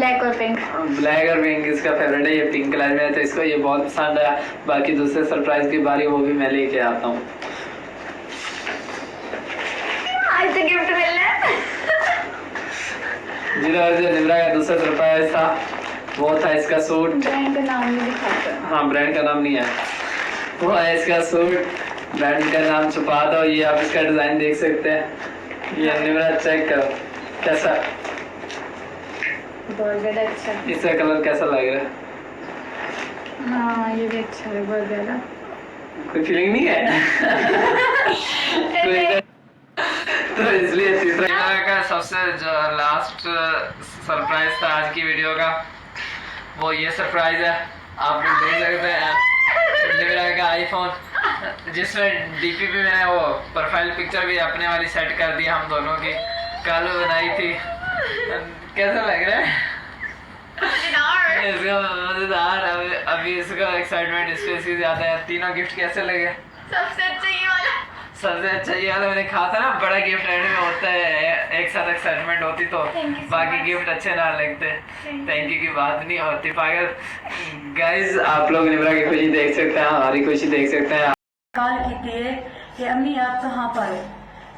Black और pink. Black और pink इसका फेवरेट है। ये पिंक कलर में है तो इसको ये बहुत पसंद आया। बाकी दूसरे सरप्राइज की बारी वो भी मैं लेके आता हूँ। आज तो गिफ्ट मिलना है। जो निम्रा का दूसरा सरप्राइज था वो था इसका सूट। ब्रांड का नाम नहीं दिखाता। हाँ, ब्रांड का नाम नहीं है। वो है इसका सूट। ब्रांड का नाम छुपा दो। ये आप इसका डिजाइन देख सकते हैं। ये निम्रा चेक करो कैसा, बहुत ज्यादा अच्छा। इसका कलर कैसा लग रहा है? हाँ ये भी अच्छा है बहुत ज्यादा। कोई फीलिंग नहीं है? तो इसलिए तीसरा का सबसे जो लास्ट सरप्राइज था आज की वीडियो का, वो ये सरप्राइज है। आप लोग देख सकते हैं निम्रा का आईफोन, जिसमें डीपी भी मैंने वो प्रोफाइल पिक्चर भी अपने वाली सेट कर दी हम दोनों की, कल बनाई थी। कैसा लग रहा है? इसका मजेदार। अभी इसका एक्साइटमेंट इससे ज्यादा है। तीनों गिफ्ट कैसे लगे? सबसे अच्छा ये वाला। सबसे अच्छा ये वाला मैंने कहा था ना, बड़ा गिफ्ट एंड में होता है, एक साथ एक्साइटमेंट होती तो बाकी गिफ्ट अच्छे ना लगते। थैंक यू की बात नहीं होती पागल। गाइस आप लोग निम्रा की खुशी देख सकते हैं, हमारी खुशी देख सकते हैं। कॉल की थी कि अम्मी आप कहाँ पर हो?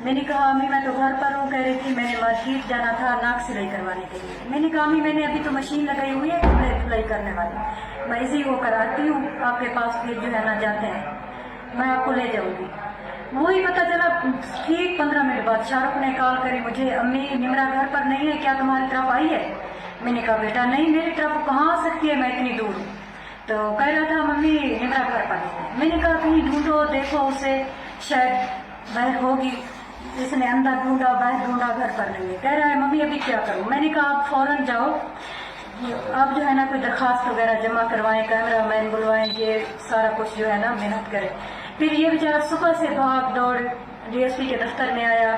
मैंने कहा अम्मी मैं तो घर पर हूँ। कह रही थी मैंने मार्केट जाना था नाक सिलाई करवाने के लिए। मैंने कहा अम्मी मैंने अभी तो मशीन लगाई हुई है कपड़े सिलाई करने वाली, मैं इसी को कराती हूँ, आपके पास फिर जो है ना जाते हैं, मैं आपको ले जाऊंगी। वही पता चला ठीक 15 मिनट बाद शाहरुख ने कॉल करी मुझे, अम्मी निम्रा घर पर नहीं है क्या, तुम्हारी तरफ आई है? मैंने कहा बेटा नहीं, मेरी तरफ कहाँ आ सकती है, मैं इतनी दूर हूँ। तो कह रहा था मम्मी निम्रा घर पर नहीं। मैंने कहा कहीं ढूंढो देखो उसे, शायद बाहर होगी। इसने अंदर ढूंढा बाहर ढूंढा, घर पर नहीं है। कह रहा है मम्मी अभी क्या करूं? मैंने कहा आप फौरन जाओ, आप जो है ना कोई दरखास्त वगैरह जमा करवाएं, कैमरा मैन बुलवाएं, ये सारा कुछ जो है ना मेहनत करें। फिर ये बेचारा सुबह से भाग दौड़ डीएसपी के दफ्तर में आया,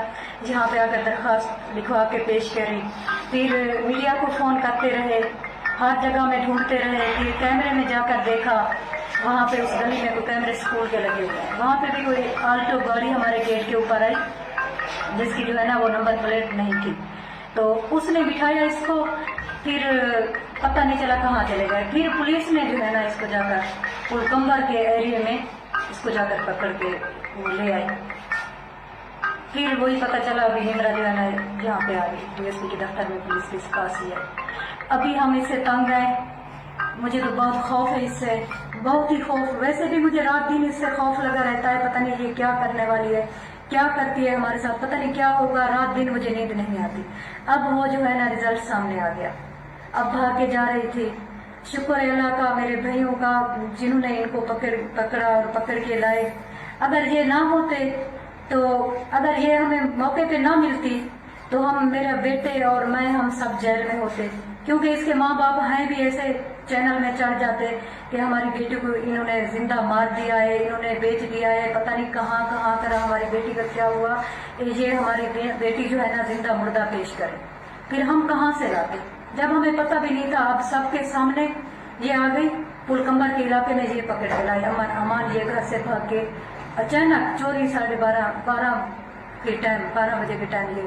जहाँ पे आकर दरखास्त लिखवा के पेश करी। फिर मीडिया को फोन करते रहे, हर जगह में ढूंढते रहे। फिर कैमरे में जाकर देखा, वहाँ पे उस गली में कोई कैमरे स्कूल के लगे हुए हैं, वहाँ पे भी कोई आल्टो गाड़ी हमारे गेट के ऊपर आई जिसकी जो है ना वो नंबर प्लेट नहीं थी। तो उसने बिठाया इसको, फिर पता नहीं चला कहाँ चले गए। फिर पुलिस ने जो है ना इसको जाकर पुलकम्बर के एरिया में इसको जाकर पकड़ के वो ले आई। फिर वही पता चला अभी निम्रा जो है ना यहाँ पे आ गई डीएसपी के दफ्तर में, पुलिस के पास ही है। अभी हम इससे तंग आए, मुझे तो बहुत खौफ है इससे, बहुत ही खौफ। वैसे भी मुझे रात दिन इससे खौफ लगा रहता है, पता नहीं ये क्या करने वाली है, क्या करती है हमारे साथ, पता नहीं क्या होगा। रात दिन मुझे नींद नहीं आती। अब वो जो है ना रिजल्ट सामने आ गया, अब भाग के जा रही थी। शुक्र है अल्लाह का, मेरे भाइयों का, जिन्होंने इनको पकड़ा और पकड़ के लाए। अगर ये ना होते तो, अगर ये हमें मौके पे ना मिलती तो हम, मेरे बेटे और मैं, हम सब जेल में होते। क्योंकि इसके माँ बाप हैं भी ऐसे चैनल में चढ़ जाते कि हमारी बेटी को इन्होंने जिंदा मार दिया है, इन्होंने बेच दिया है, पता नहीं कहाँ कहाँ करा, हमारी बेटी का क्या हुआ, ये हमारी बेटी जो है ना जिंदा मुर्दा पेश करे। फिर हम कहाँ से लाते जब हमें पता भी नहीं था। अब सबके सामने ये आ गई, पुलकम्बर के इलाके में ये पकड़ के लाई। अमान ये घर से भाग के अचानक चोरी 12:30 के टाइम, 12 बजे के टाइम ये